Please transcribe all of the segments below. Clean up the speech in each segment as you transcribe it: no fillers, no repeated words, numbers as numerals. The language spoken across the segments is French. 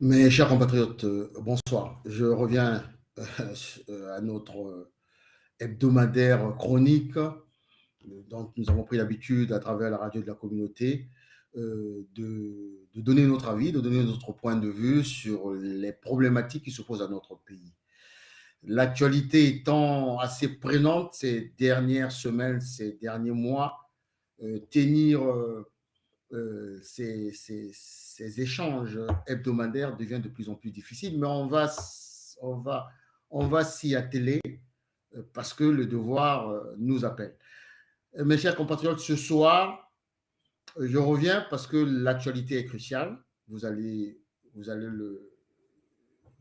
Mes chers compatriotes, bonsoir. Je reviens à notre hebdomadaire chronique dont nous avons pris l'habitude à travers la radio de la communauté de donner notre avis, de donner notre point de vue sur les problématiques qui se posent à notre pays. L'actualité étant assez prenante ces dernières semaines, ces derniers mois, tenir ces échanges hebdomadaires devient de plus en plus difficile, mais on va, on va s'y atteler parce que le devoir nous appelle. Mes chers compatriotes, ce soir, je reviens parce que l'actualité est cruciale. Vous allez, vous allez le,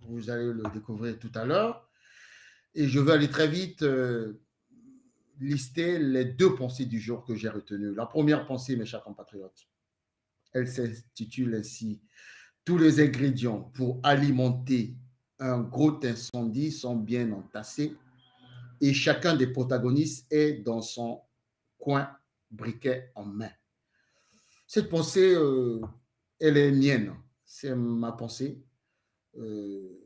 vous allez le découvrir tout à l'heure. Et je vais aller très vite lister les deux pensées du jour que j'ai retenues. La première pensée, mes chers compatriotes, elle s'intitule ainsi: tous les ingrédients pour alimenter un gros incendie sont bien entassés et chacun des protagonistes est dans son coin, briquet en main. Cette pensée, elle est mienne, c'est ma pensée. Euh,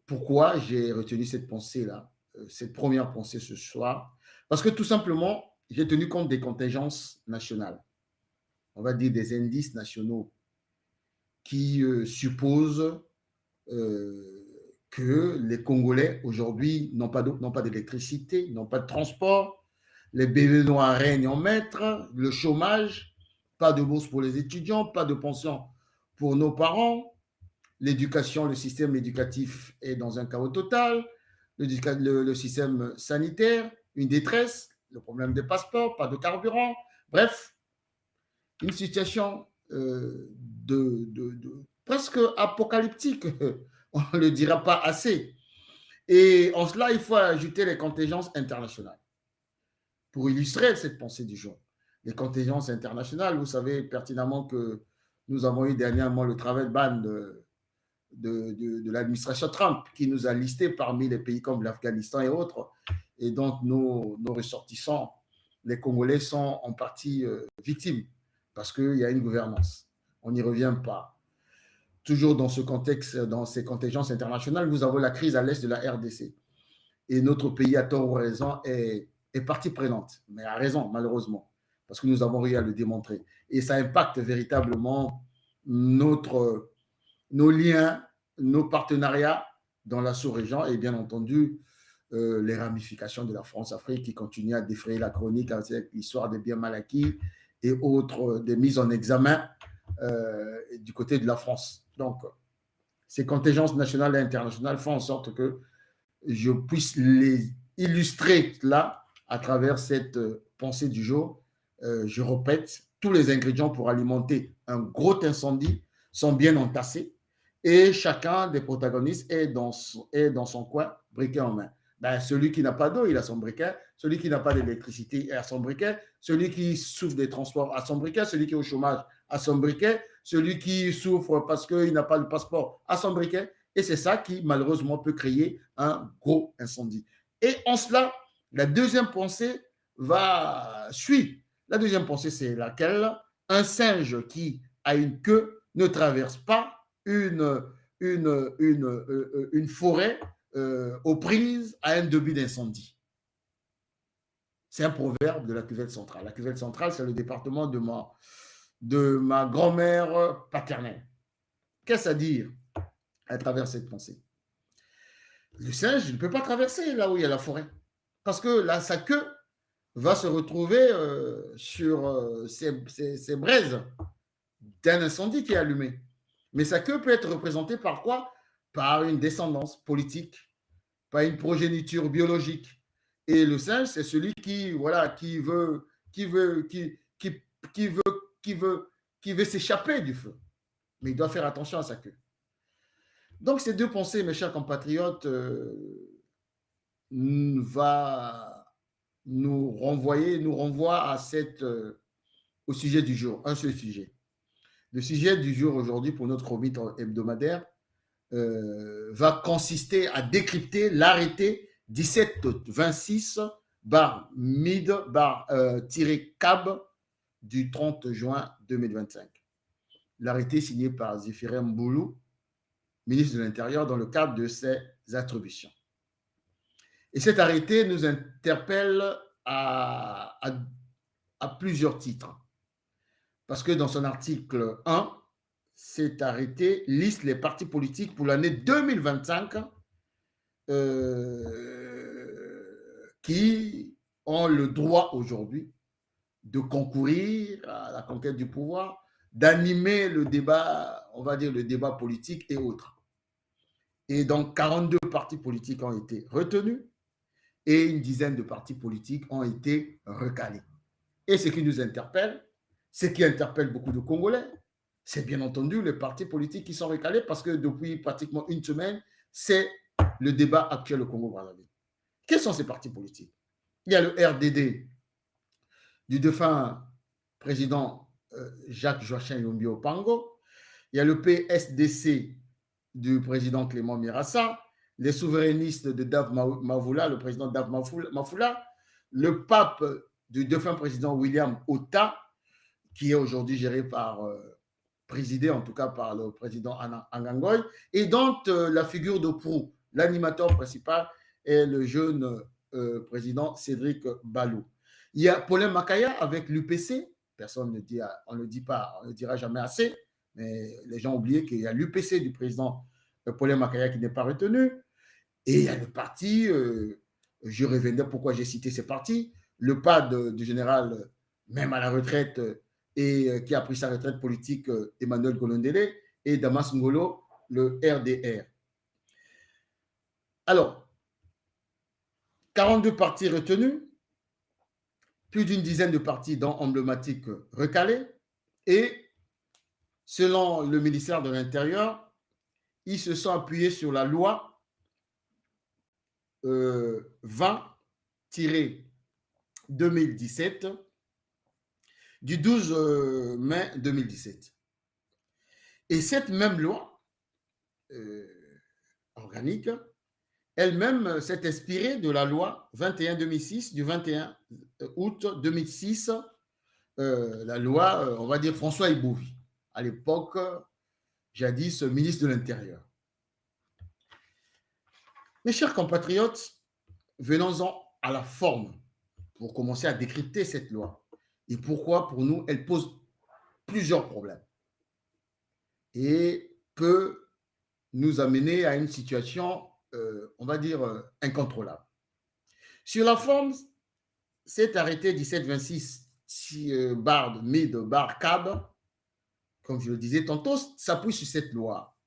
Pourquoi j'ai retenu cette pensée-là, cette première pensée ce soir? Parce que tout simplement, j'ai tenu compte des contingences nationales, on va dire des indices nationaux qui supposent euh, que les Congolais aujourd'hui n'ont pas d'eau, n'ont pas d'électricité, n'ont pas de transport, les bébés noirs règnent en maître, le chômage, pas de bourse pour les étudiants, pas de pension pour nos parents, l'éducation, le système éducatif est dans un chaos total, le système sanitaire, une détresse, le problème des passeports, pas de carburant, bref, une situation presque apocalyptique, on ne le dira pas assez. Et en cela, il faut ajouter les contingences internationales pour illustrer cette pensée du jour. Les contingences internationales, vous savez pertinemment que nous avons eu dernièrement le travel ban de l'administration Trump qui nous a listés parmi les pays comme l'Afghanistan et autres, et dont nos ressortissants, les Congolais, sont en partie victimes parce qu'il y a une gouvernance. On n'y revient pas. Toujours dans ce contexte, dans ces contingences internationales, nous avons la crise à l'est de la RDC. Et notre pays, à tort ou à raison, est partie prenante, mais à raison, malheureusement, parce que nous avons réussi à le démontrer. Et ça impacte véritablement nos liens, nos partenariats dans la sous-région et bien entendu les ramifications de la France-Afrique qui continue à défrayer la chronique avec l'histoire des biens mal acquis et autres des mises en examen du côté de la France. Donc, ces contingences nationales et internationales font en sorte que je puisse les illustrer là à travers cette pensée du jour. Je répète, tous les ingrédients pour alimenter un gros incendie sont bien entassés et chacun des protagonistes est dans son coin, briquet en main. Ben, celui qui n'a pas d'eau, il a son briquet. Celui qui n'a pas d'électricité a son briquet. Celui qui souffre des transports a son briquet. Celui qui est au chômage a son briquet. Celui qui souffre parce qu'il n'a pas de passeport a son briquet. Et c'est ça qui, malheureusement, peut créer un gros incendie. Et en cela, la deuxième pensée suit. La deuxième pensée, c'est laquelle? Un singe qui a une queue ne traverse pas une forêt aux prises à un début d'incendie. C'est un proverbe de la Cuvette centrale. La Cuvette centrale, c'est le département de ma grand-mère paternelle. Qu'est-ce à dire à travers cette pensée? Le singe ne peut pas traverser là où il y a la forêt. Parce que là, sa queue va se retrouver sur ces braises d'un incendie qui est allumé. Mais sa queue peut être représentée par quoi? Par une descendance politique, par une progéniture biologique. Et le singe, c'est celui qui, voilà, qui veut, qui veut, qui veut s'échapper du feu. Mais il doit faire attention à sa queue. Donc, ces deux pensées, mes chers compatriotes, va nous renvoie à au sujet du jour, un seul sujet. Le sujet du jour aujourd'hui pour notre chronique hebdomadaire va consister à décrypter l'arrêté 1726 mid cab du 30 juin 2025. L'arrêté signé par Zéphirin Mboulou ministre de l'Intérieur, dans le cadre de ses attributions. Et cet arrêté nous interpelle à plusieurs titres. Parce que dans son article 1, cet arrêté liste les partis politiques pour l'année 2025 qui ont le droit aujourd'hui de concourir à la conquête du pouvoir, d'animer le débat, on va dire le débat politique et autres. Et donc 42 partis politiques ont été retenus et une dizaine de partis politiques ont été recalés. Et ce qui nous interpelle, ce qui interpelle beaucoup de Congolais, c'est bien entendu les partis politiques qui sont recalés parce que depuis pratiquement une semaine, c'est le débat actuel au Congo-Brazzaville. Quels sont ces partis politiques? Il y a le RDD du défunt président Jacques-Joachim Yombi Opango, il y a le PSDC du président Clément Mirassa, les souverainistes de Dave Mavula, le président Dave Mafula, le pape du défunt président William Ota, qui est aujourd'hui géré par, présidé en tout cas par le président Angangoy, et dont la figure de proue, l'animateur principal, est le jeune président Cédric Balou. Il y a Paulin Makaya avec l'UPC, personne ne dit, on ne dit pas, on ne dira jamais assez, mais les gens ont oublié qu'il y a l'UPC du président Paulin Makaya qui n'est pas retenu, et il y a le parti, je reviendrai pourquoi j'ai cité ces partis, le PAD du général, même à la retraite, et qui a pris sa retraite politique, Emmanuel Golondele, et Damas Ngolo, le RDR. Alors, 42 partis retenus, plus d'une dizaine de partis dont emblématiques recalés, et selon le ministère de l'Intérieur, ils se sont appuyés sur la loi 20-2017 du 12 mai 2017. Et cette même loi organique, elle-même s'est inspirée de la loi 21-2006 du 21 août 2006, la loi, on va dire, François Ibovi, à l'époque, jadis ministre de l'Intérieur. Mes chers compatriotes, venons-en à la forme pour commencer à décrypter cette loi et pourquoi, pour nous, elle pose plusieurs problèmes et peut nous amener à une situation, on va dire, incontrôlable. Sur la forme, cet arrêté 1726 MID-CAB, comme je le disais tantôt, s'appuie sur cette loi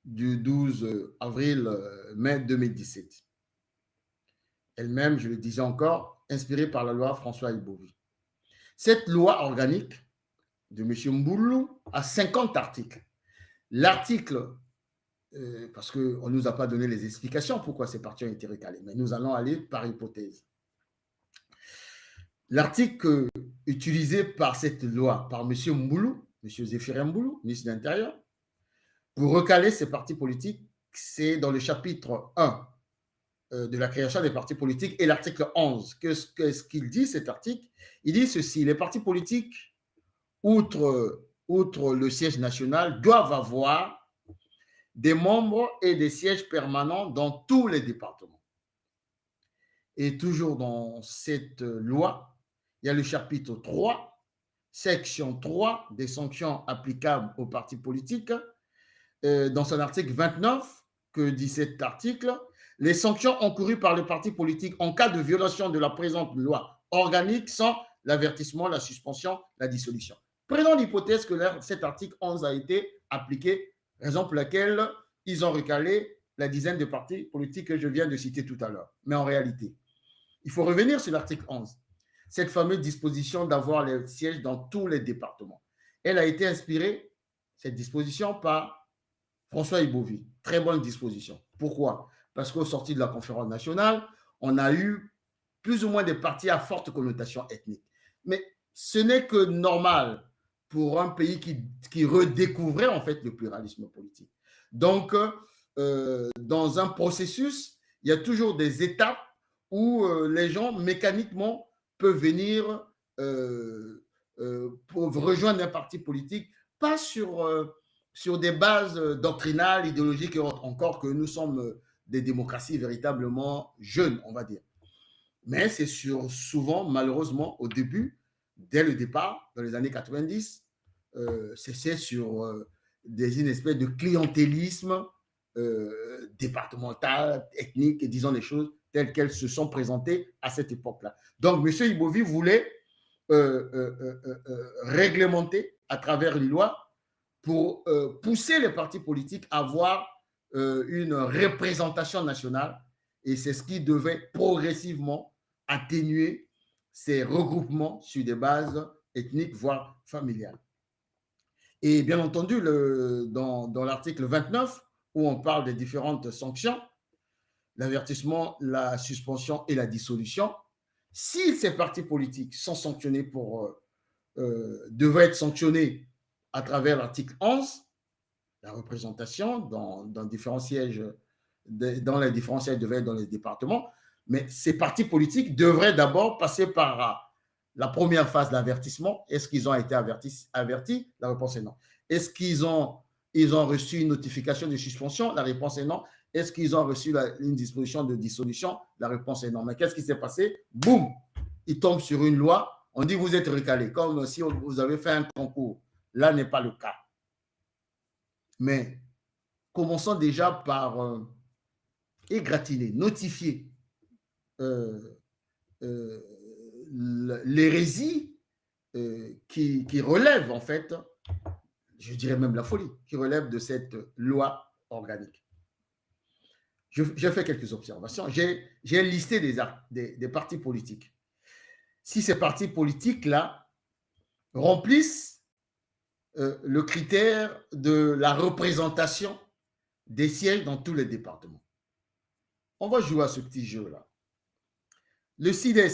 du 12 avril-mai 2017. Elle-même, je le disais encore, inspirée par la loi François Ibovi. Cette loi organique de M. Mboulou a 50 articles. L'article, parce qu'on ne nous a pas donné les explications pourquoi ces partis ont été recalés, mais nous allons aller par hypothèse. L'article utilisé par cette loi, par M. Mboulou, M. Zéphirin Mboulou, ministre de l'Intérieur, pour recaler ces partis politiques, c'est dans le chapitre 1 de la création des partis politiques et l'article 11. Qu'est-ce qu'il dit, cet article? Il dit ceci: les partis politiques, outre le siège national, doivent avoir des membres et des sièges permanents dans tous les départements. Et toujours dans cette loi, il y a le chapitre 3, section 3 des sanctions applicables aux partis politiques. Dans son article 29, que dit cet article, les sanctions encourues par les partis politiques en cas de violation de la présente loi organique sont l'avertissement, la suspension, la dissolution. Prenons l'hypothèse que cet article 11 a été appliqué, raison pour laquelle ils ont recalé la dizaine de partis politiques que je viens de citer tout à l'heure. Mais en réalité, il faut revenir sur l'article 11. Cette fameuse disposition d'avoir les sièges dans tous les départements. Elle a été inspirée, cette disposition, par François Ibovi. Très bonne disposition. Pourquoi? Parce qu'au sorti de la conférence nationale, on a eu plus ou moins des partis à forte connotation ethnique. Mais ce n'est que normal pour un pays qui redécouvrait en fait le pluralisme politique. Donc, dans un processus, il y a toujours des étapes où les gens mécaniquement peuvent venir pour rejoindre un parti politique, pas sur sur des bases doctrinales, idéologiques et autres, encore que nous sommes des démocraties véritablement jeunes, on va dire. Mais c'est souvent, malheureusement, au début, dès le départ, dans les années 90, c'est sur une espèce de clientélisme départemental, ethnique, et disons les choses telles qu'elles se sont présentées à cette époque-là. Donc, M. Ibovi voulait réglementer à travers une loi pour pousser les partis politiques à avoir une représentation nationale, et c'est ce qui devait progressivement atténuer ces regroupements sur des bases ethniques, voire familiales. Et bien entendu, dans l'article 29, où on parle des différentes sanctions, l'avertissement, la suspension et la dissolution, si ces partis politiques sont sanctionnés devraient être sanctionnés à travers l'article 11, la représentation dans différents sièges, dans les différents sièges devaient être dans les départements, mais ces partis politiques devraient d'abord passer par la première phase d'avertissement. Est-ce qu'ils ont été avertis? La réponse est non. Est-ce qu'ils ont reçu une notification de suspension? La réponse est non. Est-ce qu'ils ont reçu une disposition de dissolution? La réponse est non. Mais qu'est-ce qui s'est passé? Boum! Ils tombent sur une loi. On dit vous êtes recalé, comme si vous avez fait un concours. Là n'est pas le cas. Mais commençons déjà par égratigner, notifier l'hérésie qui relève, en fait, je dirais même la folie, qui relève de cette loi organique. J'ai fait quelques observations. J'ai listé des partis politiques. Si ces partis politiques-là remplissent le critère de la représentation des sièges dans tous les départements. On va jouer à ce petit jeu-là. Le CIDES,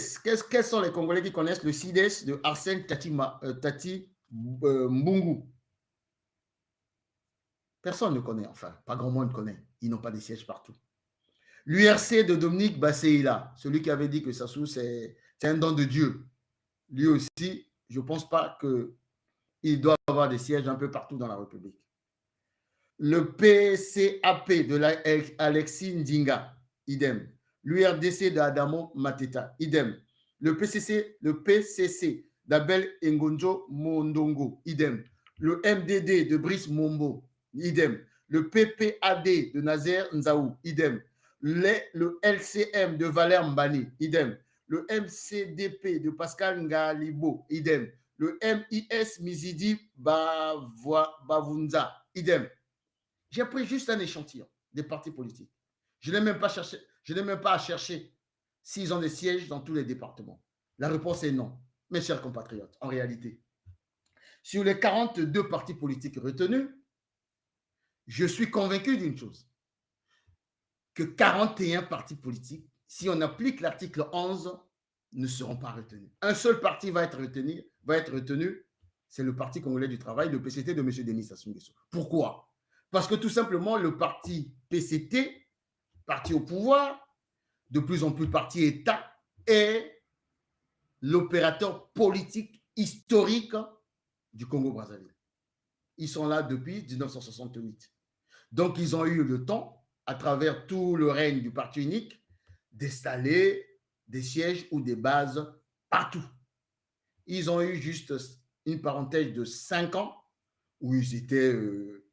quels sont les Congolais qui connaissent le CIDES de Arsène Tati Mbungu? Personne ne connaît, enfin, pas grand monde connaît. Ils n'ont pas de sièges partout. L'URC de Dominique Basseila, celui qui avait dit que Sassou, c'est un don de Dieu. Lui aussi, je ne pense pas qu'il doit avoir des sièges un peu partout dans la République. Le PCAP de Alexis Ndinga, idem. L'URDC d'Adamo Mateta, idem. Le PCC d'Abel Ngonjo Mondongo, idem. Le MDD de Brice Mombo, idem. Le PPAD de Nazer Nzaou, idem. Le LCM de Valère Mbani, idem. Le MCDP de Pascal Ngalibo, idem. Le MIS Mizidi Bavunza, idem. J'ai pris juste un échantillon des partis politiques. Je n'ai même pas à chercher s'ils ont des sièges dans tous les départements. La réponse est non, mes chers compatriotes, en réalité. Sur les 42 partis politiques retenus, je suis convaincu d'une chose, que 41 partis politiques, si on applique l'article 11, ne seront pas retenus. Un seul parti va être retenu, c'est le Parti congolais du travail, le PCT de M. Denis Sassou Nguesso. Pourquoi? Parce que tout simplement, le parti PCT, parti au pouvoir, de plus en plus parti État, est l'opérateur politique historique du Congo-Brazzaville. Ils sont là depuis 1968. Donc, ils ont eu le temps, à travers tout le règne du parti unique, d'installer des sièges ou des bases partout. Ils ont eu juste une parenthèse de 5 ans où ils étaient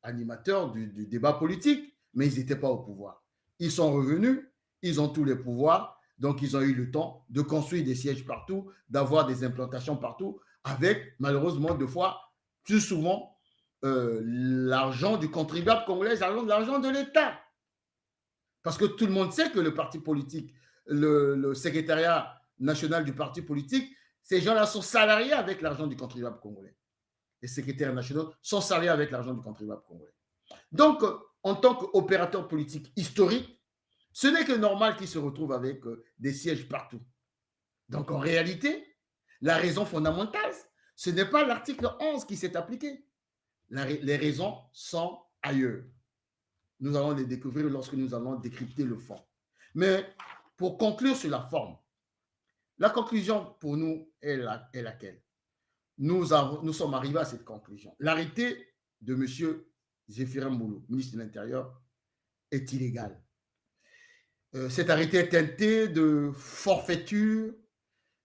animateurs du débat politique, mais ils n'étaient pas au pouvoir. Ils sont revenus, ils ont tous les pouvoirs, donc ils ont eu le temps de construire des sièges partout, d'avoir des implantations partout, avec malheureusement deux fois, plus souvent, l'argent du contribuable congolais, l'argent de l'État. Parce que tout le monde sait que le parti politique, le secrétariat national du parti politique, ces gens-là sont salariés avec l'argent du contribuable congolais. Les secrétaires nationaux sont salariés avec l'argent du contribuable congolais. Donc, en tant qu'opérateur politique historique, ce n'est que normal qu'ils se retrouvent avec des sièges partout. Donc, en réalité, la raison fondamentale, ce n'est pas l'article 11 qui s'est appliqué. Les raisons sont ailleurs. Nous allons les découvrir lorsque nous allons décrypter le fond. Mais pour conclure sur la forme, la conclusion pour nous est laquelle? Nous sommes arrivés à cette conclusion. L'arrêté de M. Zéphirin Mboulou, ministre de l'Intérieur, est illégal. Cet arrêté est teinté de forfaiture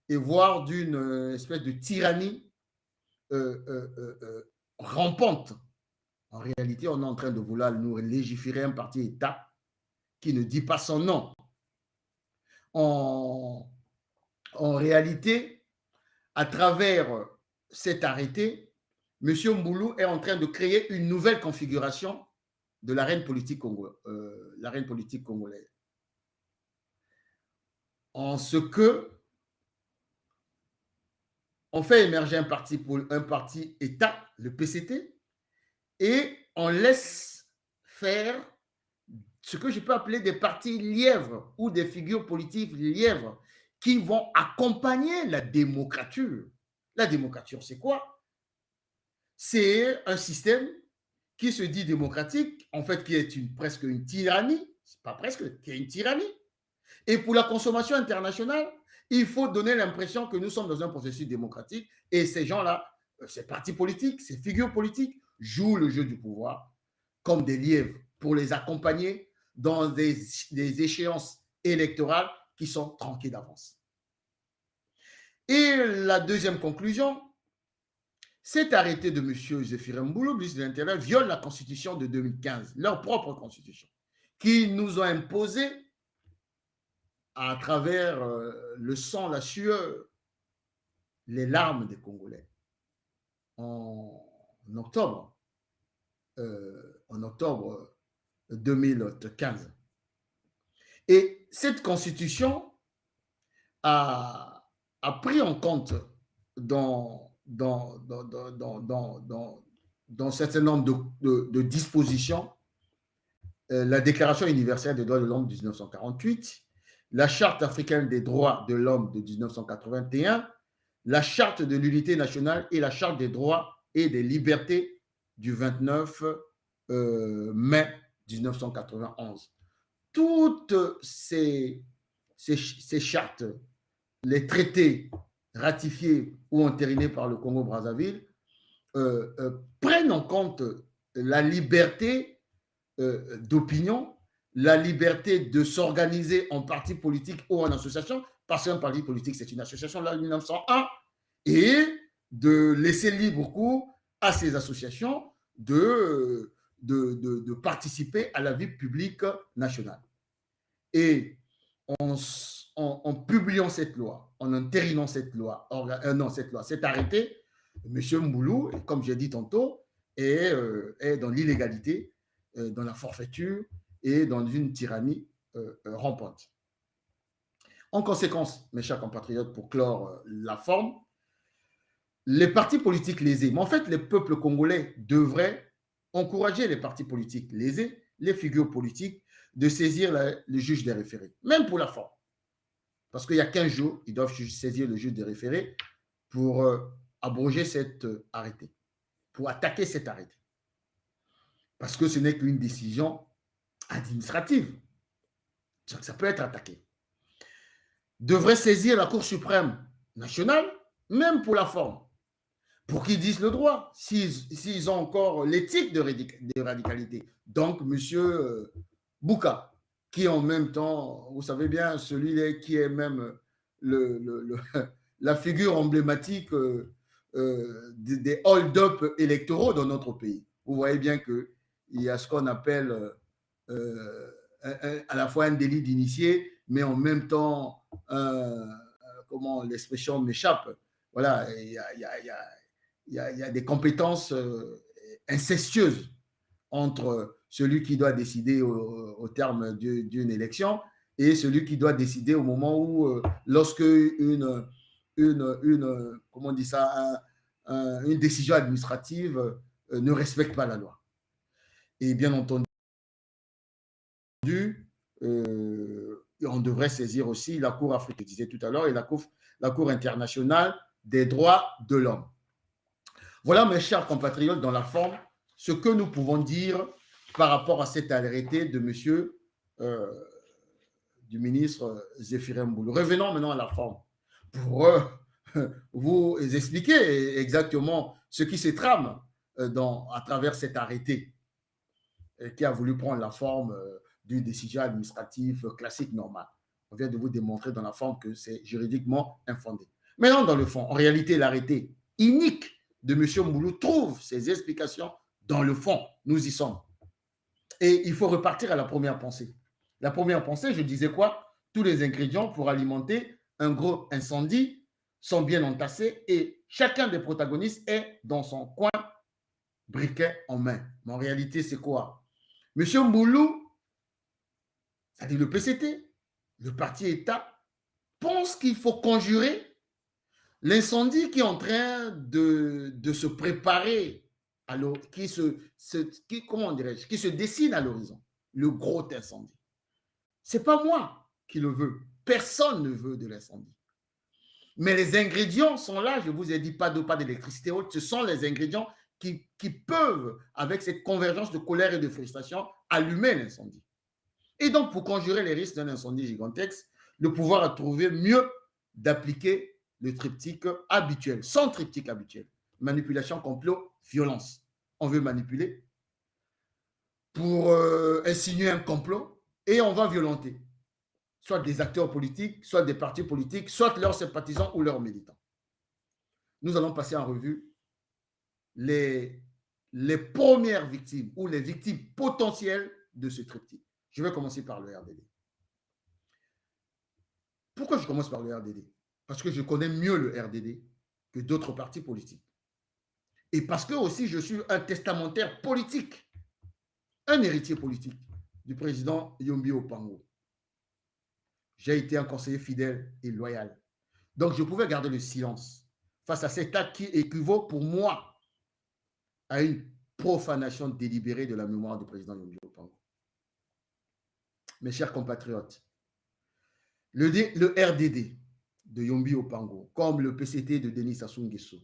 et voire d'une espèce de tyrannie rampante. En réalité, on est en train de vouloir nous légiférer un parti État qui ne dit pas son nom. En réalité, à travers cet arrêté, M. Mboulou est en train de créer une nouvelle configuration de l'arène politique congolaise. En ce que on fait émerger un parti État, le PCT, et on laisse faire ce que je peux appeler des partis lièvres ou des figures politiques lièvres qui vont accompagner la démocrature. La démocrature, c'est quoi? C'est un système qui se dit démocratique, en fait, qui est presque une tyrannie, c'est pas presque, qui est une tyrannie. Et pour la consommation internationale, il faut donner l'impression que nous sommes dans un processus démocratique et ces gens-là, ces partis politiques, ces figures politiques, jouent le jeu du pouvoir comme des lièvres pour les accompagner dans des échéances électorales qui sont tronquées d'avance. Et la deuxième conclusion, cet arrêté de M. Zéphirin Mboulou, ministre de l'Intérieur, viole la Constitution de 2015, leur propre Constitution, qui nous ont imposé à travers le sang, la sueur, les larmes des Congolais en octobre 2015. Et cette constitution a pris en compte dans un certain nombre de dispositions la Déclaration universelle des droits de l'homme de 1948, la Charte africaine des droits de l'homme de 1981, la Charte de l'unité nationale et la Charte des droits et des libertés du 29 mai 1991. Toutes ces chartes, les traités ratifiés ou entérinés par le Congo-Brazzaville prennent en compte la liberté d'opinion, la liberté de s'organiser en parti politique ou en association, parce qu'un parti politique, c'est une association de la 1901, et de laisser libre cours à ces associations de participer à la vie publique nationale. Et en publiant cette loi, en entérinant cette loi, cet arrêté, M. Mboulou, comme j'ai dit tantôt, est dans l'illégalité, dans la forfaiture et dans une tyrannie rampante. En conséquence, mes chers compatriotes, pour clore la forme, les partis politiques lésés, mais en fait, les peuples congolais devraient encourager les partis politiques lésés, les figures politiques, de saisir le juge des référés, même pour la forme. Parce qu'il y a 15 jours, ils doivent saisir le juge des référés pour abroger cet arrêté, pour attaquer cet arrêté. Parce que ce n'est qu'une décision administrative. Ça peut être attaqué. Devrait saisir la Cour suprême nationale, même pour la forme, pour qu'ils disent le droit, s'ils ont encore l'éthique de radicalité. Donc, M. Bouka, qui en même temps, vous savez bien, celui qui est même la figure emblématique des hold-up électoraux dans notre pays. Vous voyez bien qu'il y a ce qu'on appelle à la fois un délit d'initié, mais en même temps, comment l'expression m'échappe, voilà, il y a des compétences incestueuses entre celui qui doit décider au terme d'une élection et celui qui doit décider au moment où, lorsque comment on dit ça, une décision administrative ne respecte pas la loi. Et bien entendu, on devrait saisir aussi la Cour africaine, je disais tout à l'heure, et la Cour internationale des droits de l'homme. Voilà, mes chers compatriotes, dans la forme, ce que nous pouvons dire par rapport à cet arrêté de monsieur, du ministre Zéphirin Mboulou. Revenons maintenant à la forme pour vous expliquer exactement ce qui se trame à travers cet arrêté. qui a voulu prendre la forme d'une décision administrative classique normale. On vient de vous démontrer dans la forme que c'est juridiquement infondé. Maintenant, dans le fond, en réalité, l'arrêté unique de M. Moulou trouve ses explications dans le fond. Nous y sommes. Et il faut repartir à la première pensée. La première pensée, je disais quoi? Tous les ingrédients pour alimenter un gros incendie sont bien entassés et chacun des protagonistes est dans son coin, briquet en main. Mais en réalité, c'est quoi? Monsieur Moulou, c'est-à-dire le PCT, le parti État, pense qu'il faut conjurer l'incendie qui est en train de se préparer, qui se dessine à l'horizon, le gros incendie. Ce n'est pas moi qui le veux. Personne ne veut de l'incendie. Mais les ingrédients sont là. Je vous ai dit pas d'eau, pas d'électricité. Ce sont les ingrédients qui peuvent, avec cette convergence de colère et de frustration, allumer l'incendie. Et donc, pour conjurer les risques d'un incendie gigantesque, le pouvoir a trouvé mieux d'appliquer le triptyque habituel, son triptyque habituel. Manipulation, complot, violence. On veut manipuler pour insinuer un complot et on va violenter. Soit des acteurs politiques, soit des partis politiques, soit leurs sympathisants ou leurs militants. Nous allons passer en revue les premières victimes ou les victimes potentielles de ce triptyque. Je vais commencer par le RDD. Pourquoi je commence par le RDD? Parce que je connais mieux le RDD que d'autres partis politiques. Et parce que aussi je suis un testamentaire politique, un héritier politique du président Yombi Opango. J'ai été un conseiller fidèle et loyal. Donc je pouvais garder le silence face à cet acte qui équivaut pour moi à une profanation délibérée de la mémoire du président Yombi Opango. Mes chers compatriotes, le RDD de Yombi Opango, comme le PCT de Denis Sassou Nguesso,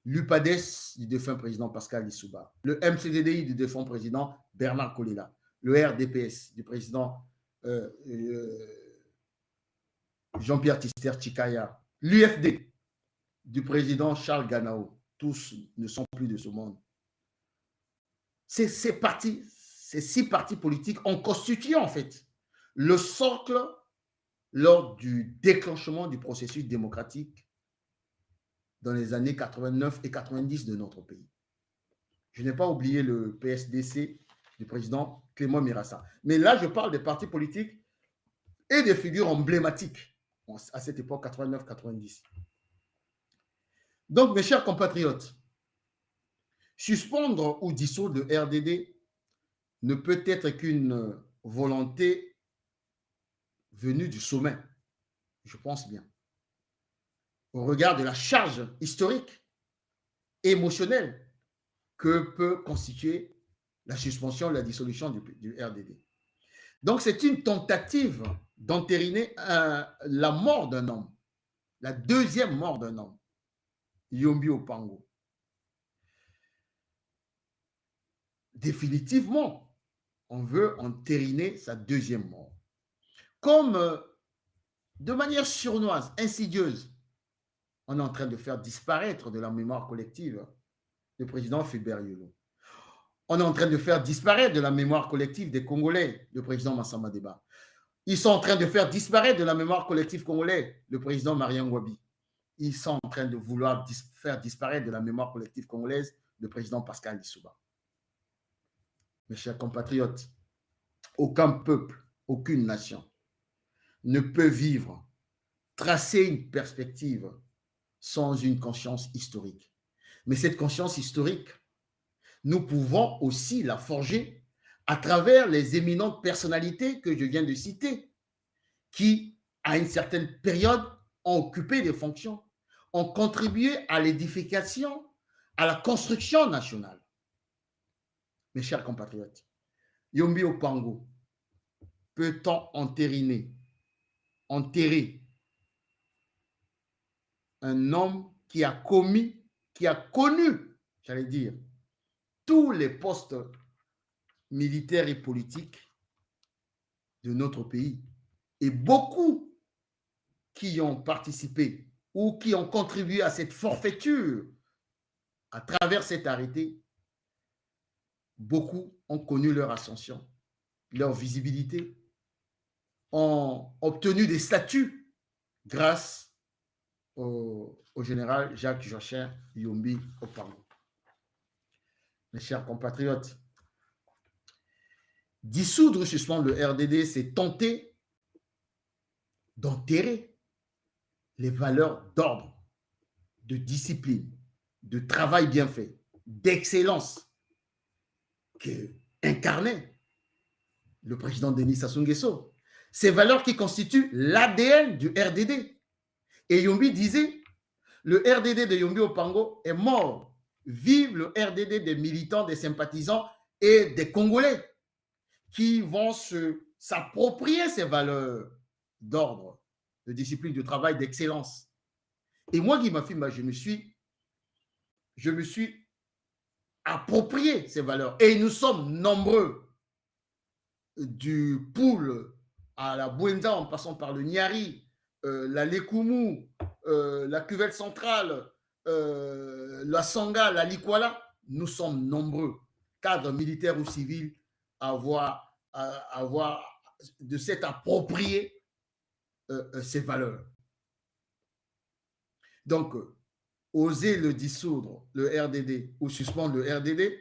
l'UPADES du défunt président Pascal Lissouba, le MCDDI du défunt président Bernard Kolela, le RDPS du président Jean-Pierre Tister Chikaya, l'UFD du président Charles Ganao, tous ne sont plus de ce monde. Ces 6 partis politiques ont constitué en fait le socle lors du déclenchement du processus démocratique dans les années 89 et 90 de notre pays. Je n'ai pas oublié le PSDC du président Clément Mirassa. Mais là, je parle des partis politiques et des figures emblématiques à cette époque, 89-90. Donc, mes chers compatriotes, suspendre ou dissoudre le RDD ne peut être qu'une volonté venue du sommet, je pense bien. Au regard de la charge historique, émotionnelle, que peut constituer la suspension, la dissolution du RDD. Donc, c'est une tentative d'entériner la mort d'un homme, la deuxième mort d'un homme, Yombi Opango. Définitivement, on veut entériner sa deuxième mort. Comme de manière sournoise, insidieuse, on est en train de faire disparaître de la mémoire collective le président Fulbert Yolo. On est en train de faire disparaître de la mémoire collective des Congolais le président Massamba Deba. Ils sont en train de faire disparaître de la mémoire collective congolaise le président Marien Ngouabi. Ils sont en train de vouloir faire disparaître de la mémoire collective congolaise le président Pascal Lissouba. Mes chers compatriotes, aucun peuple, aucune nation ne peut vivre, tracer une perspective sans une conscience historique. Mais cette conscience historique, nous pouvons aussi la forger à travers les éminentes personnalités que je viens de citer, qui, à une certaine période, ont occupé des fonctions, ont contribué à l'édification, à la construction nationale. Mes chers compatriotes, Yombi Opango, peut-on enterrer un homme qui a connu, j'allais dire, tous les postes militaires et politiques de notre pays, et beaucoup qui ont participé ou qui ont contribué à cette forfaiture à travers cet arrêté, beaucoup ont connu leur ascension, leur visibilité, ont obtenu des statuts grâce au général Jacques Joachim Yombi Opango. Mes chers compatriotes, dissoudre ou suspendre le RDD, c'est tenter d'enterrer les valeurs d'ordre, de discipline, de travail bien fait, d'excellence que incarnait le président Denis Sassou Nguesso. Ces valeurs qui constituent l'ADN du RDD. Et Yombi disait, le RDD de Yombi Opango est mort. Vive le RDD des militants, des sympathisants et des Congolais qui vont s'approprier ces valeurs d'ordre, de discipline, de travail, d'excellence. Et moi, Guy Mafimba, je me suis approprié ces valeurs. Et nous sommes nombreux, du Poul à la Bouenda, en passant par le Niari, la Lekoumou, la Cuvette centrale, la Sanga, la Likwala. Nous sommes nombreux, cadres militaires ou civils, à avoir de s'être approprié ces valeurs. Donc, oser le dissoudre, le RDD, ou suspendre le RDD,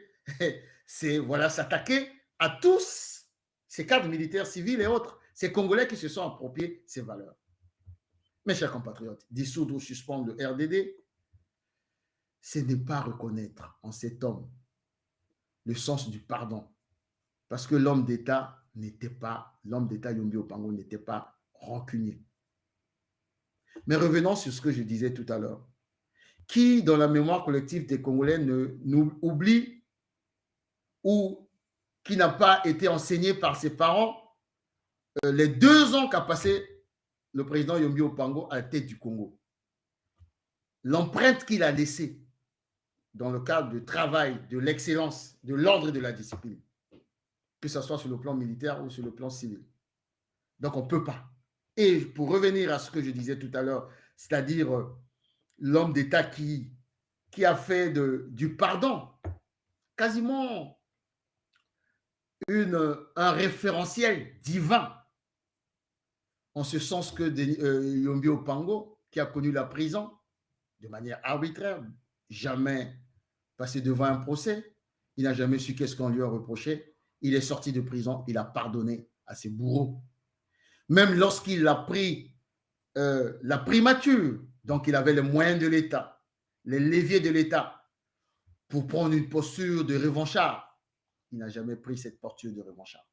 c'est voilà, s'attaquer à tous ces cadres militaires, civils et autres, ces Congolais qui se sont appropriés ces valeurs. Mes chers compatriotes, dissoudre ou suspendre le RDD, c'est ne pas reconnaître en cet homme le sens du pardon. Parce que l'homme d'État Yombi Opango n'était pas rancunier. Mais revenons sur ce que je disais tout à l'heure. Qui, dans la mémoire collective des Congolais, nous oublie ou qui n'a pas été enseigné par ses parents les 2 ans qu'a passé le président Yombi Opango à la tête du Congo. L'empreinte qu'il a laissée dans le cadre du travail, de l'excellence, de l'ordre et de la discipline, que ce soit sur le plan militaire ou sur le plan civil. Donc, on ne peut pas. Et pour revenir à ce que je disais tout à l'heure, c'est-à-dire l'homme d'État qui a fait du pardon quasiment un référentiel divin, en ce sens que Yombi Opango, qui a connu la prison de manière arbitraire, jamais passé devant un procès, il n'a jamais su qu'est-ce qu'on lui a reproché, il est sorti de prison, il a pardonné à ses bourreaux. Même lorsqu'il a pris la primature, donc il avait les moyens de l'État, les leviers de l'État, pour prendre une posture de revanchard, il n'a jamais pris cette posture de revanchard.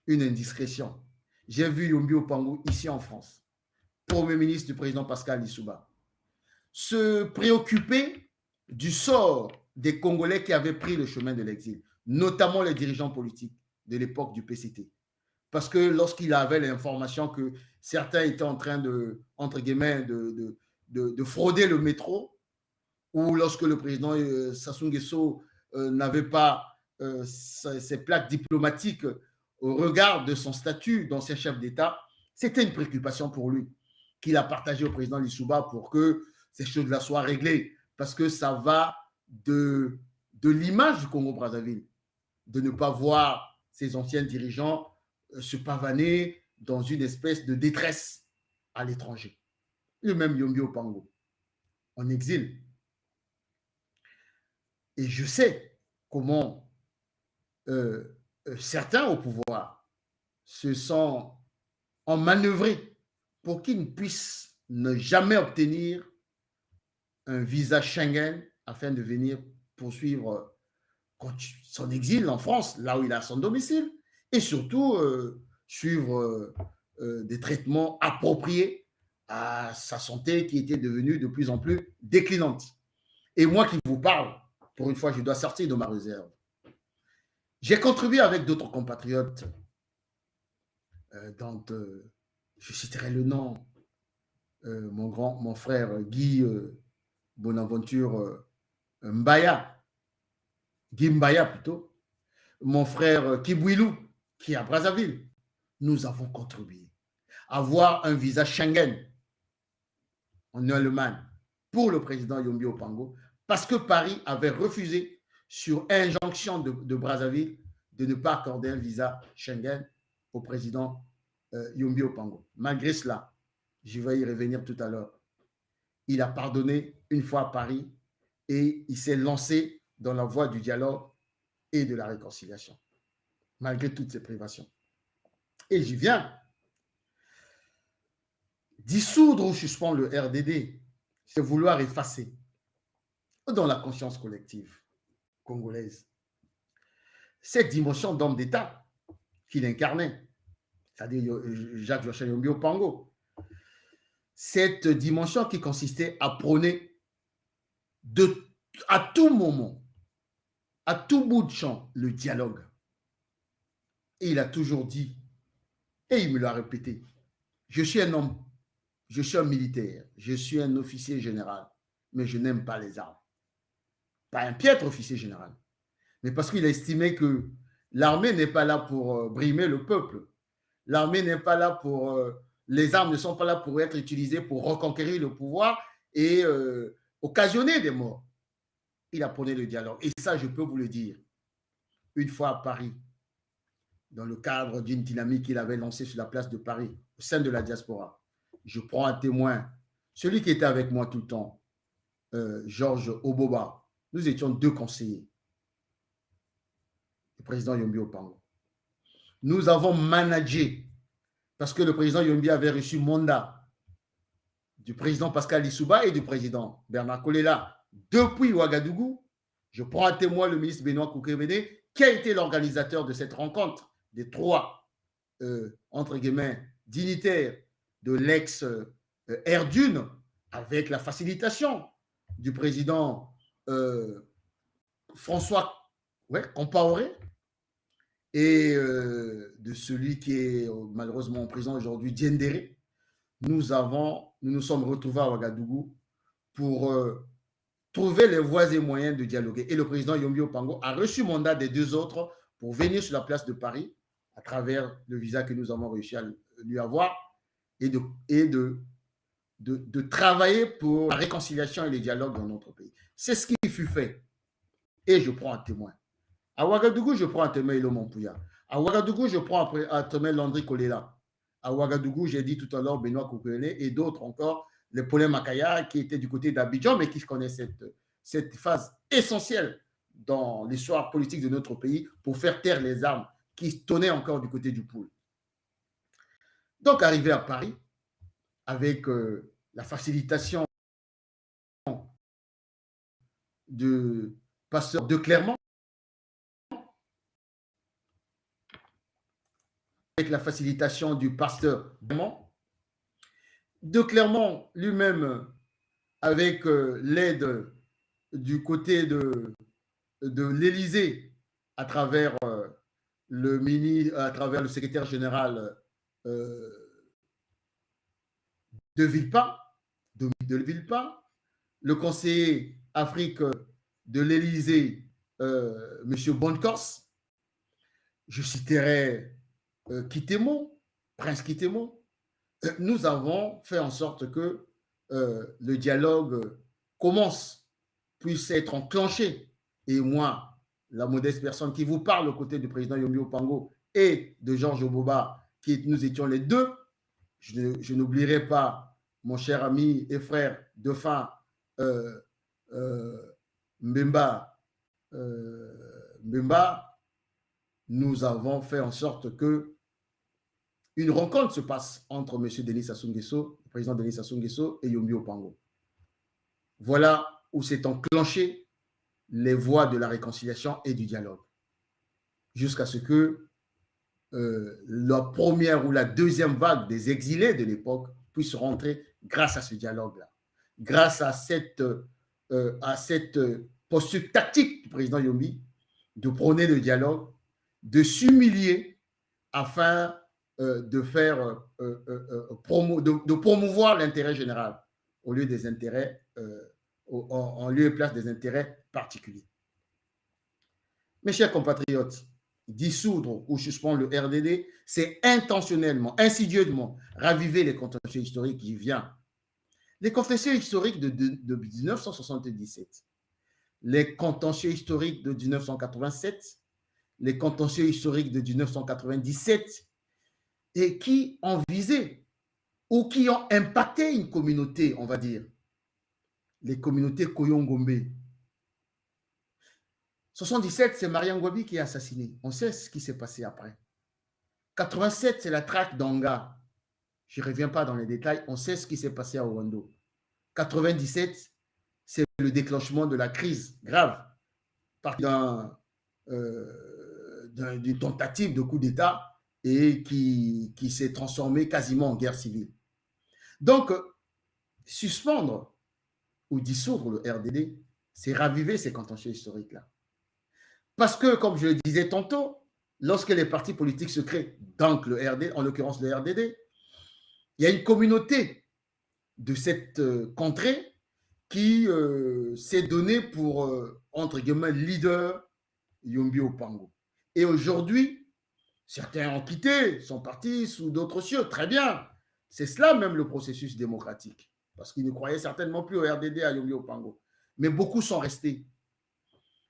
Une indiscrétion. J'ai vu Yombi Opango ici en France, Premier ministre du président Pascal Lissouba, se préoccuper du sort des Congolais qui avaient pris le chemin de l'exil, notamment les dirigeants politiques de l'époque du PCT. Parce que lorsqu'il avait l'information que certains étaient en train de, entre guillemets, de frauder le métro, ou lorsque le président Sassou Nguesso n'avait pas ses plaques diplomatiques au regard de son statut d'ancien chef d'État, c'était une préoccupation pour lui, qu'il a partagé au président Lissouba pour que ces choses-là soient réglées, parce que ça va de l'image du Congo-Brazzaville, de ne pas voir ces anciens dirigeants se pavaner dans une espèce de détresse à l'étranger. Le même Yombi Opango, en exil. Et je sais comment certains au pouvoir se sont emmanœuvrés pour qu'ils ne puissent ne jamais obtenir un visa Schengen afin de venir poursuivre son exil en France, là où il a son domicile, et surtout suivre des traitements appropriés à sa santé qui était devenue de plus en plus déclinante. Et moi qui vous parle, pour une fois, je dois sortir de ma réserve. J'ai contribué avec d'autres compatriotes dont je citerai le nom, mon frère Guy Bonaventure Mbaya, Guy Mbaya plutôt, mon frère Kibouilou, qui est à Brazzaville. Nous avons contribué à avoir un visa Schengen en Allemagne pour le président Yombi Opango, parce que Paris avait refusé sur injonction de Brazzaville de ne pas accorder un visa Schengen au président Yombi Opango. Malgré cela, je vais y revenir tout à l'heure, il a pardonné une fois à Paris et il s'est lancé dans la voie du dialogue et de la réconciliation, malgré toutes ces privations. Et j'y viens. Dissoudre ou suspendre le RDD, c'est vouloir effacer dans la conscience collective congolaise cette dimension d'homme d'État qu'il incarnait, c'est-à-dire Jacques-Joachim Yombi Opango. Cette dimension qui consistait à prôner à tout moment, à tout bout de champ, le dialogue. Et il a toujours dit, et il me l'a répété, je suis un homme, je suis un militaire, je suis un officier général, mais je n'aime pas les armes. Pas un piètre officier général, mais parce qu'il a estimé que l'armée n'est pas là pour brimer le peuple. L'armée n'est pas là pour... les armes ne sont pas là pour être utilisées pour reconquérir le pouvoir et occasionner des morts. Il a prôné le dialogue. Et ça, je peux vous le dire, une fois à Paris, dans le cadre d'une dynamique qu'il avait lancée sur la place de Paris, au sein de la diaspora, je prends un témoin, celui qui était avec moi tout le temps, Georges Oboba. Nous étions 2 conseillers, le président Yombi Opango. Nous avons managé, parce que le président Yombi avait reçu mandat du président Pascal Lissouba et du président Bernard Kolela depuis Ouagadougou. Je prends à témoin le ministre Benoît Koukébédé, qui a été l'organisateur de cette rencontre des 3, entre guillemets, dignitaires de l'ex-Erdune, avec la facilitation du président François Compaoré et de celui qui est malheureusement en prison aujourd'hui, Diendéré. Nous nous sommes retrouvés à Ouagadougou pour trouver les voies et moyens de dialoguer. Et le président Yombi Opango a reçu mandat des 2 autres pour venir sur la place de Paris à travers le visa que nous avons réussi à lui avoir et de travailler pour la réconciliation et le dialogue dans notre pays. C'est ce qui fut fait. Et je prends un témoin. À Ouagadougou, je prends un témoin Ilo Mompouya. À Ouagadougou, je prends un témoin Landry Kolela. À Ouagadougou, j'ai dit tout à l'heure Benoît Koukélé et d'autres encore, les Paulin Makaya qui étaient du côté d'Abidjan, mais qui connaissent cette phase essentielle dans l'histoire politique de notre pays pour faire taire les armes qui tonnaient encore du côté du Poul. Donc, arrivé à Paris, avec la facilitation de pasteur de Clermont, avec la facilitation du pasteur de Clermont lui-même, avec l'aide du côté de l'Élysée, à travers le secrétaire général de Villepin, le conseiller Afrique de l'Élysée, M. Bonnecorse, je citerai Kitemo, Prince Kitemo. Nous avons fait en sorte que le dialogue puisse être enclenché. Et moi, la modeste personne qui vous parle aux côtés du président Yombi Opango et de Georges Oboba, nous étions les 2, je n'oublierai pas mon cher ami et frère défunt Mbemba, nous avons fait en sorte que une rencontre se passe entre M. Denis Sassou Nguesso, le président Denis Sassou Nguesso et Yombi Opango. Voilà où s'est enclenché les voies de la réconciliation et du dialogue, jusqu'à ce que la première ou la deuxième vague des exilés de l'époque puisse rentrer grâce à ce dialogue-là, grâce à cette posture tactique du président Yombi de prôner le dialogue, de s'humilier afin de promouvoir l'intérêt général au lieu des intérêts, en lieu et place des intérêts particuliers. Mes chers compatriotes, dissoudre ou suspendre le RDD, c'est intentionnellement, insidieusement raviver les contentieux historiques qui viennent. Les contentieux historiques de 1977 les contentieux historiques de 1987, les contentieux historiques de 1997, et qui ont visé ou qui ont impacté une communauté, on va dire, les communautés Koyongombe. 77, c'est Mariam Gwabi qui est assassiné. On sait ce qui s'est passé après. 87, c'est la traque d'Anga. Je ne reviens pas dans les détails. On sait ce qui s'est passé à Rwando. 97, c'est le déclenchement de la crise grave d'une tentative de coup d'État et qui s'est transformée quasiment en guerre civile. Donc, suspendre ou dissoudre le RDD, c'est raviver ces contentieux historiques-là. Parce que, comme je le disais tantôt, lorsque les partis politiques se créent, donc le RDD, en l'occurrence le RDD, il y a une communauté de cette contrée qui s'est donnée pour, entre guillemets, leader Yombi Opango. Et aujourd'hui, certains ont quitté, sont partis sous d'autres cieux, très bien. C'est cela même le processus démocratique, parce qu'ils ne croyaient certainement plus au RDD, à Yombi Opango. Mais beaucoup sont restés.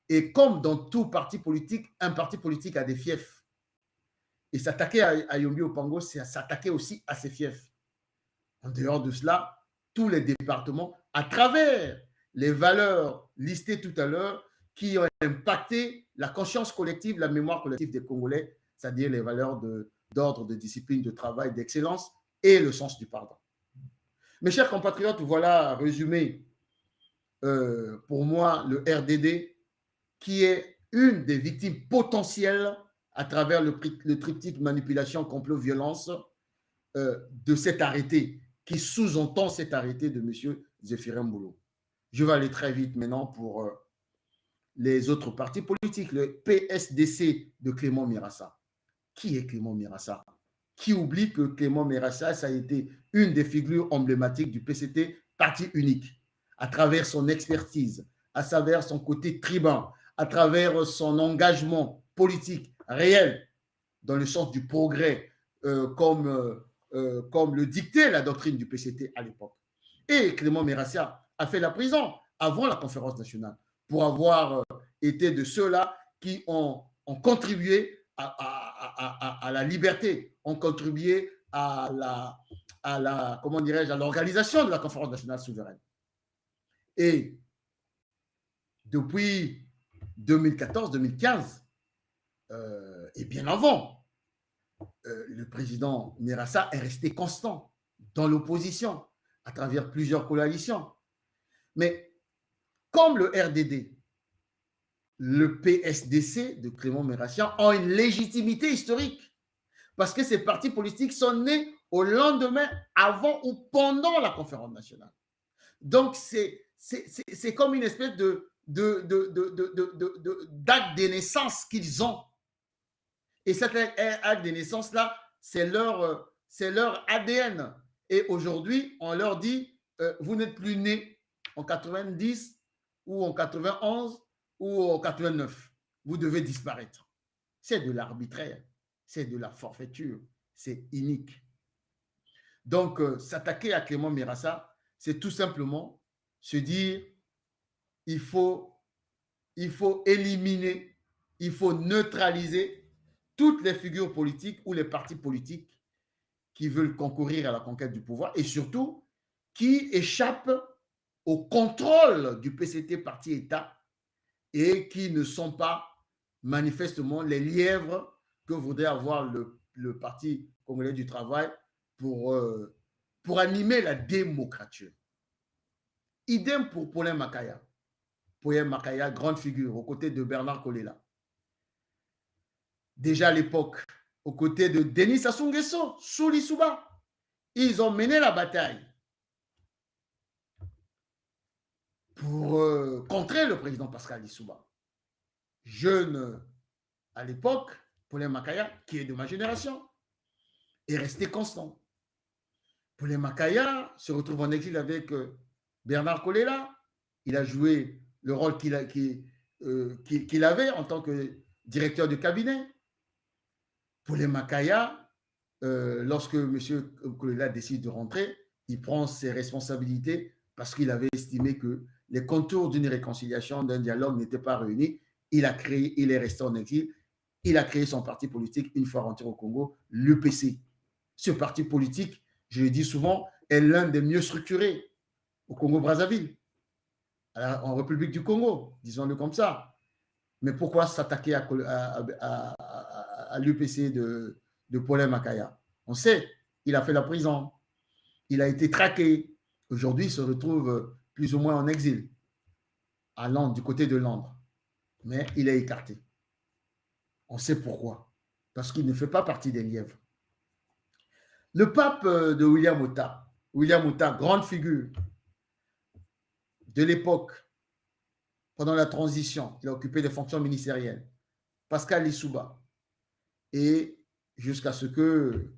Et comme dans tout parti politique, un parti politique a des fiefs. Et s'attaquer à Yombi Opango, c'est s'attaquer aussi à ses fiefs. En dehors de cela, tous les départements, à travers les valeurs listées tout à l'heure, qui ont impacté la conscience collective, la mémoire collective des Congolais, c'est-à-dire les valeurs d'ordre, de discipline, de travail, d'excellence et le sens du pardon. Mes chers compatriotes, voilà résumé pour moi le RDD, qui est une des victimes potentielles à travers le triptyque manipulation, complot, violence de cet arrêté, qui sous-entend cet arrêté de M. Zéphirin Mboulo. Je vais aller très vite maintenant pour les autres partis politiques. Le PSDC de Clément Mirassa. Qui est Clément Mirassa? Qui oublie que Clément Mirassa, ça a été une des figures emblématiques du PCT, parti unique, à travers son expertise, à travers son côté tribun, à travers son engagement politique réel dans le sens du progrès, comme le dictait la doctrine du PCT à l'époque. Et Clément Mirassa a fait la prison avant la conférence nationale pour avoir été de ceux-là qui ont contribué à la liberté, ont contribué à comment dirais-je, à l'organisation de la conférence nationale souveraine. Et depuis 2014-2015, et bien avant, le président Mirassa est resté constant dans l'opposition à travers plusieurs coalitions. Mais comme le RDD, le PSDC de Clément Mirassa ont une légitimité historique parce que ces partis politiques sont nés au lendemain, avant ou pendant la conférence nationale. Donc, c'est comme une espèce d'acte de naissance qu'ils ont. Et cet acte de naissance-là, c'est leur ADN. Et aujourd'hui, on leur dit, vous n'êtes plus nés en 90 ou en 91 ou en 89. Vous devez disparaître. C'est de l'arbitraire, c'est de la forfaiture, c'est inique. Donc, s'attaquer à Clément Mirassa, c'est tout simplement se dire, il faut éliminer, il faut neutraliser toutes les figures politiques ou les partis politiques qui veulent concourir à la conquête du pouvoir et surtout qui échappent au contrôle du PCT parti État et qui ne sont pas manifestement les lièvres que voudrait avoir le Parti congolais du travail pour animer la démocrature. Idem pour Paulin Makaya. Paulin Makaya, grande figure, aux côtés de Bernard Kolela. Déjà à l'époque, aux côtés de Denis Sassou Nguesso, Souli Souba, ils ont mené la bataille pour contrer le président Pascal Lissouba. Jeune à l'époque, Paulin Makaya, qui est de ma génération, est resté constant. Paulin Makaya se retrouve en exil avec Bernard Kolela. Il a joué le rôle qu'il avait en tant que directeur de cabinet. Paulin Makaya, lorsque M. Kolela décide de rentrer, il prend ses responsabilités parce qu'il avait estimé que les contours d'une réconciliation, d'un dialogue n'étaient pas réunis. Il est resté en exil. Il a créé son parti politique une fois rentré au Congo, l'UPC. Ce parti politique, je le dis souvent, est l'un des mieux structurés au Congo-Brazzaville, en République du Congo, disons-le comme ça. Mais pourquoi s'attaquer à l'UPC de Paulin Makaya? On sait, il a fait la prison, il a été traqué. Aujourd'hui, il se retrouve plus ou moins en exil, à Londres, du côté de Londres. Mais il est écarté. On sait pourquoi. Parce qu'il ne fait pas partie des lièvres. Le pape de William Ota, grande figure de l'époque, pendant la transition, il a occupé des fonctions ministérielles. Pascal Lissouba. Et jusqu'à ce que,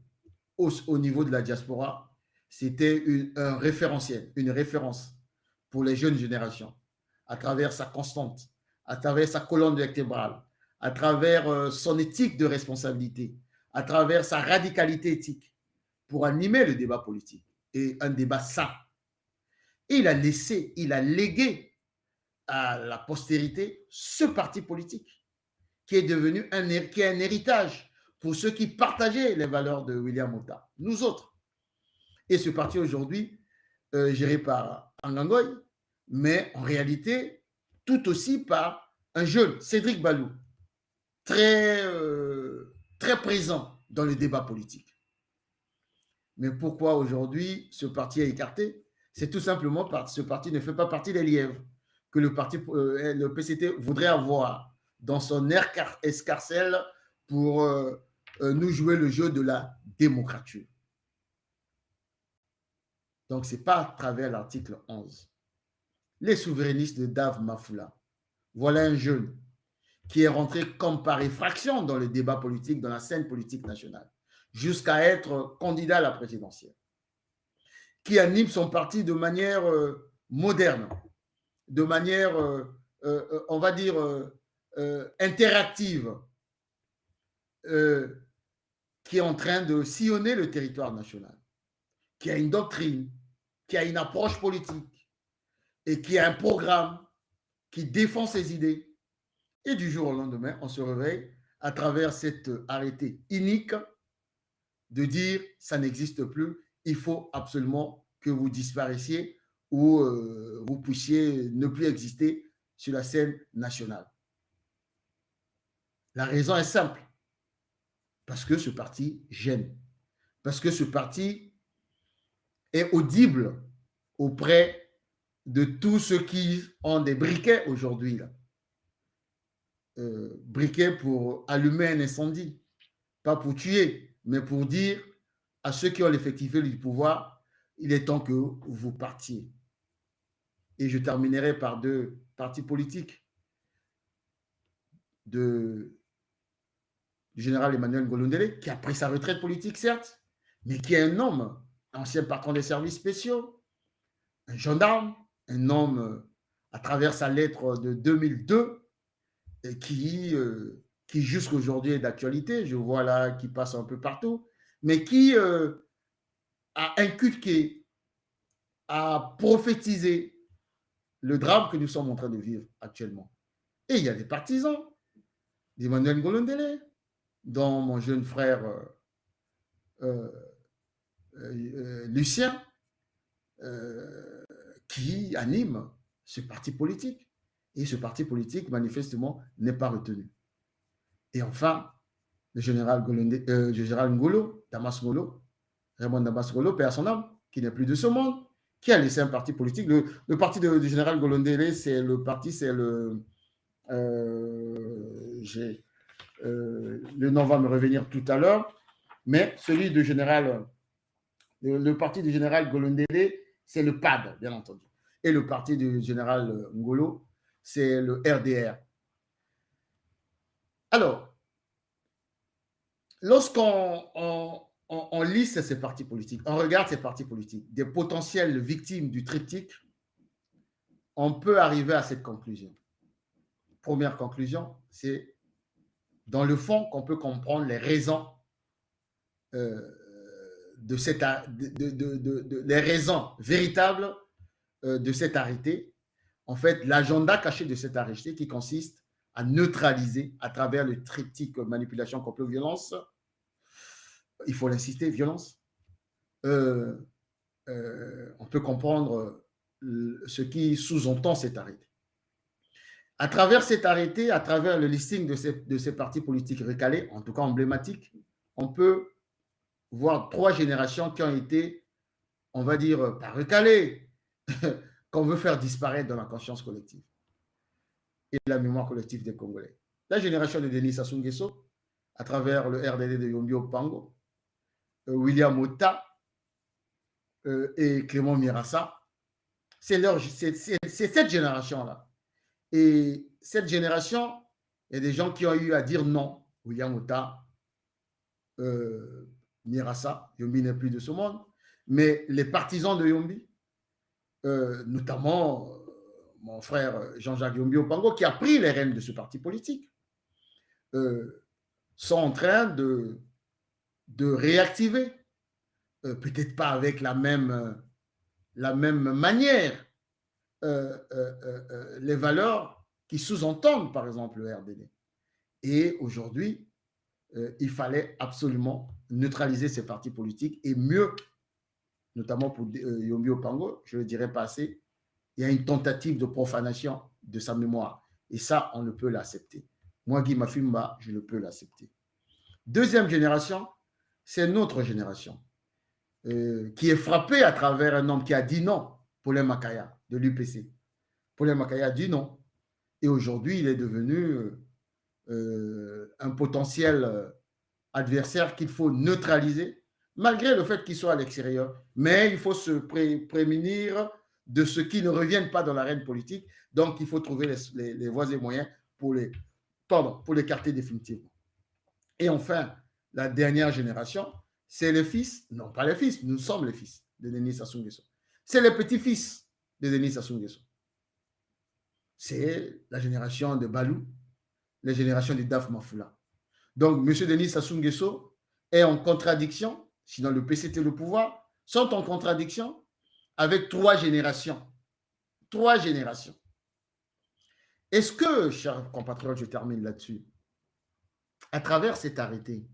au niveau de la diaspora, c'était un référentiel, une référence pour les jeunes générations, à travers sa constante, à travers sa colonne vertébrale, à travers son éthique de responsabilité, à travers sa radicalité éthique, pour animer le débat politique, et un débat sain. Et il a légué à la postérité ce parti politique qui est devenu un héritage pour ceux qui partageaient les valeurs de William Ota, nous autres. Et ce parti aujourd'hui, géré par Angangoy, mais en réalité, tout aussi par un jeune, Cédric Balou, très présent dans le débat politique. Mais pourquoi aujourd'hui ce parti est écarté? C'est tout simplement parce que ce parti ne fait pas partie des lièvres que le PCT voudrait avoir dans son escarcelle pour nous jouer le jeu de la démocrature. Donc, ce n'est pas à travers l'article 11. Les souverainistes de Dave Mafoula, voilà un jeune qui est rentré comme par effraction dans le débat politique, dans la scène politique nationale, jusqu'à être candidat à la présidentielle, qui anime son parti de manière moderne, de manière, on va dire, interactive, qui est en train de sillonner le territoire national, qui a une doctrine, qui a une approche politique et qui a un programme qui défend ses idées. Et du jour au lendemain, on se réveille à travers cet arrêté inique de dire ça n'existe plus, il faut absolument que vous disparaissiez ou vous puissiez ne plus exister sur la scène nationale. La raison est simple. Parce que ce parti gêne. Parce que ce parti est audible auprès de tous ceux qui ont des briquets aujourd'hui. Briquets pour allumer un incendie. Pas pour tuer, mais pour dire à ceux qui ont l'effectivité du pouvoir, il est temps que vous partiez. Et je terminerai par deux partis politiques du général Emmanuel Ngolondele, qui a pris sa retraite politique, certes, mais qui est un homme, ancien patron des services spéciaux, un gendarme, un homme à travers sa lettre de 2002, et qui jusqu'à aujourd'hui est d'actualité, je vois là qui passe un peu partout, mais qui a inculqué, a prophétisé le drame que nous sommes en train de vivre actuellement. Et il y a des partisans d'Emmanuel Ngolondele, dont mon jeune frère Lucien, qui anime ce parti politique. Et ce parti politique, manifestement, n'est pas retenu. Et enfin, le général Ngolo, Damas Ngolo, Raymond Damas Ngolo, paix à son âme, qui n'est plus de ce monde, qui a laissé un parti politique. Le parti du général Ngolondele, c'est le parti, c'est le... le nom va me revenir tout à l'heure, mais celui du général... Le parti du général Ngolondele, c'est le PAD, bien entendu. Et le parti du général Ngolo, c'est le RDR. Alors, lorsqu'on liste ces partis politiques, on regarde ces partis politiques, des potentielles victimes du triptyque, on peut arriver à cette conclusion. Première conclusion, c'est dans le fond qu'on peut comprendre les raisons les raisons véritables de cet arrêté, en fait, l'agenda caché de cet arrêté qui consiste à neutraliser à travers le triptyque manipulation, complot, violence. Il faut l'insister, violence. On peut comprendre ce qui sous-entend cet arrêté. À travers cet arrêté, à travers le listing de ces partis politiques recalés, en tout cas emblématiques, on peut voir 3 générations qui ont été, on va dire, pas recalées, qu'on veut faire disparaître dans la conscience collective et la mémoire collective des Congolais. La génération de Denis Sassou Nguesso, à travers le RDD de Yombi Opango, William Ota et Clément Mirassa, c'est cette génération-là. Et cette génération, il y a des gens qui ont eu à dire non. William Ota, Mirassa, Yombi n'est plus de ce monde, mais les partisans de Yombi, notamment mon frère Jean-Jacques Yombi Opango, qui a pris les rênes de ce parti politique, sont en train de réactiver, peut-être pas avec la même manière, les valeurs qui sous-entendent, par exemple, le RDD. Et aujourd'hui, il fallait absolument neutraliser ces partis politiques et mieux, notamment pour Yombi Opango, je ne le dirai pas assez, il y a une tentative de profanation de sa mémoire. Et ça, on ne peut l'accepter. Moi, Guy Mafimba, je ne peux l'accepter. Deuxième génération, c'est notre génération, qui est frappée à travers un homme qui a dit non, Paulin Makaya, de l'UPC. Paulin Makaya a dit non. Et aujourd'hui, il est devenu un potentiel adversaire qu'il faut neutraliser, malgré le fait qu'il soit à l'extérieur. Mais il faut se prémunir de ceux qui ne reviennent pas dans l'arène politique. Donc, il faut trouver les voies et moyens pour l'écarter définitivement. Et enfin, la dernière génération, c'est les fils, non pas les fils, nous sommes les fils de Denis Sassou Nguesso. C'est les petits-fils de Denis Sassou Nguesso. C'est la génération de Balou, la génération de Daf Mafoula. Donc, M. Denis Sassou Nguesso est en contradiction, sinon le PCT et le pouvoir sont en contradiction avec 3 générations. 3 générations. Est-ce que, chers compatriotes, je termine là-dessus, à travers cet arrêté,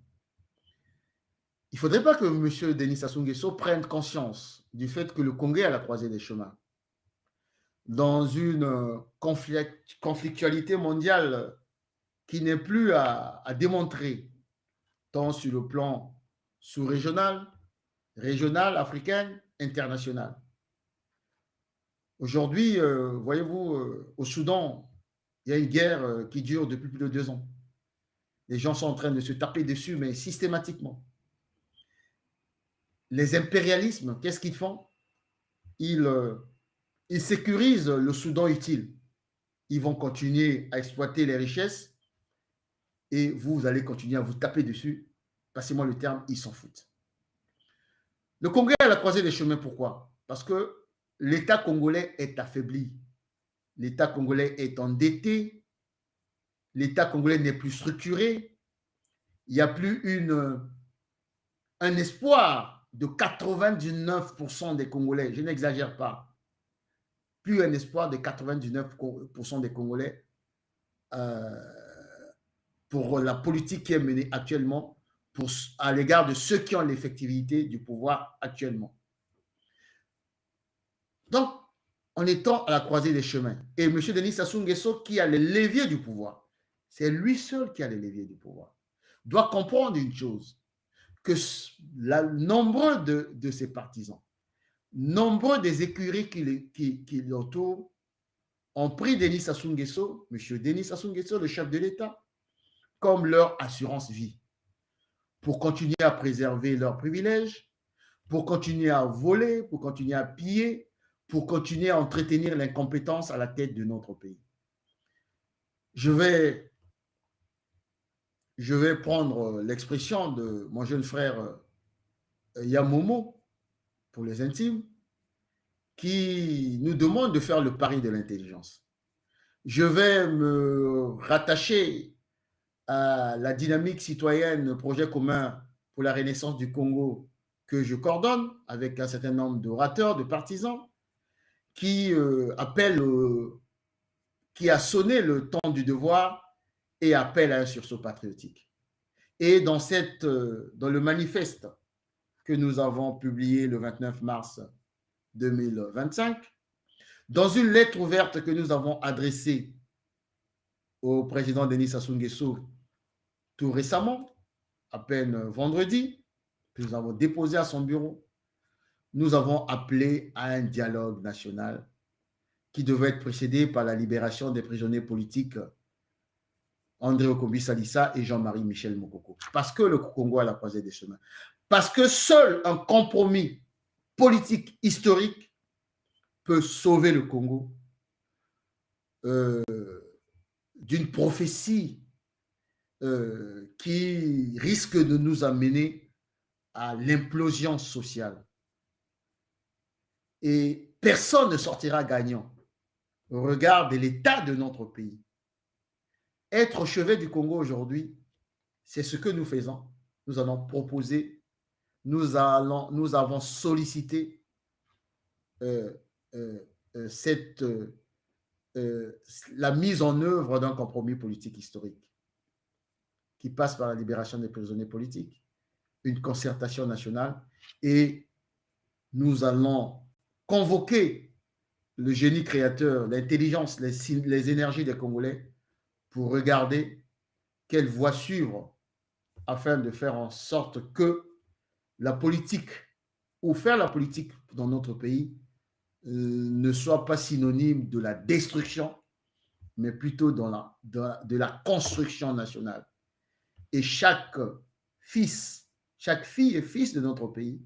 il ne faudrait pas que M. Denis Sassou Nguesso prenne conscience du fait que le Congo est à la croisée des chemins, dans une conflictualité mondiale qui n'est plus à démontrer, tant sur le plan sous-régional, régional, africain, international. Aujourd'hui, voyez-vous, au Soudan, il y a une guerre qui dure depuis plus de 2 ans. Les gens sont en train de se taper dessus, mais systématiquement. Les impérialismes, qu'est-ce qu'ils font? Ils sécurisent le Soudan utile. Ils vont continuer à exploiter les richesses et vous allez continuer à vous taper dessus. Passez-moi le terme, ils s'en foutent. Le Congo est à la croisée des chemins, pourquoi? Parce que l'État congolais est affaibli. L'État congolais est endetté. L'État congolais n'est plus structuré. Il n'y a plus un espoir de 99% des Congolais. Je n'exagère pas. Plus un espoir de 99% des Congolais pour la politique qui est menée actuellement à l'égard de ceux qui ont l'effectivité du pouvoir actuellement. Donc, en étant à la croisée des chemins, et M. Denis Sassou Nguesso, qui a les leviers du pouvoir, c'est lui seul qui a les leviers du pouvoir, doit comprendre une chose, que nombreux de ses partisans, nombreux des écuries qui l'entourent, ont pris Denis Sassou Nguesso, M. Denis Sassou Nguesso, le chef de l'État, comme leur assurance vie, pour continuer à préserver leurs privilèges, pour continuer à voler, pour continuer à piller, pour continuer à entretenir l'incompétence à la tête de notre pays. Je vais prendre l'expression de mon jeune frère Yamomo, pour les intimes, qui nous demande de faire le pari de l'intelligence. Je vais me rattacher à la dynamique citoyenne projet commun pour la renaissance du Congo que je coordonne avec un certain nombre d'orateurs, de partisans, qui appellent qui a sonné le temps du devoir et appelle à un sursaut patriotique. Et dans le manifeste que nous avons publié le 29 mars 2025, dans une lettre ouverte que nous avons adressée au président Denis Sassou Nguesso tout récemment, à peine vendredi, que nous avons déposé à son bureau, nous avons appelé à un dialogue national qui devait être précédé par la libération des prisonniers politiques André Okombi Salissa et Jean-Marie Michel Mokoko. Parce que le Congo a la croisée des chemins. Parce que seul un compromis politique historique peut sauver le Congo d'une prophétie qui risque de nous amener à l'implosion sociale. Et personne ne sortira gagnant au regard de l'état de notre pays. Être au chevet du Congo aujourd'hui, c'est ce que nous faisons. Nous allons proposer, nous avons sollicité la mise en œuvre d'un compromis politique historique qui passe par la libération des prisonniers politiques, une concertation nationale, et nous allons convoquer le génie créateur, l'intelligence, les énergies des Congolais pour regarder quelle voie suivre afin de faire en sorte que la politique, ou faire la politique dans notre pays, ne soit pas synonyme de la destruction, mais plutôt de la construction nationale. Et chaque fils, chaque fille et fils de notre pays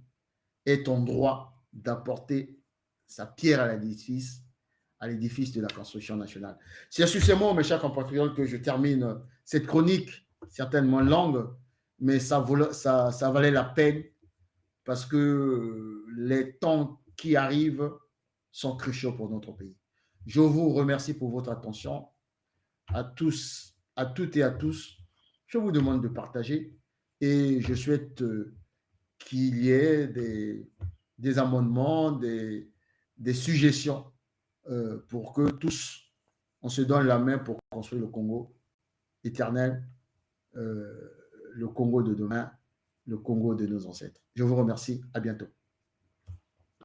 est en droit d'apporter sa pierre à l'édifice de la construction nationale. C'est sur ces mots, mes chers compatriotes, que je termine cette chronique, certainement longue, mais ça valait la peine parce que les temps qui arrivent sont cruciaux pour notre pays. Je vous remercie pour votre attention. À tous, à toutes et à tous, je vous demande de partager et je souhaite qu'il y ait des amendements, des suggestions pour que tous, on se donne la main pour construire le Congo éternel, le Congo de demain, le Congo de nos ancêtres. Je vous remercie. À bientôt.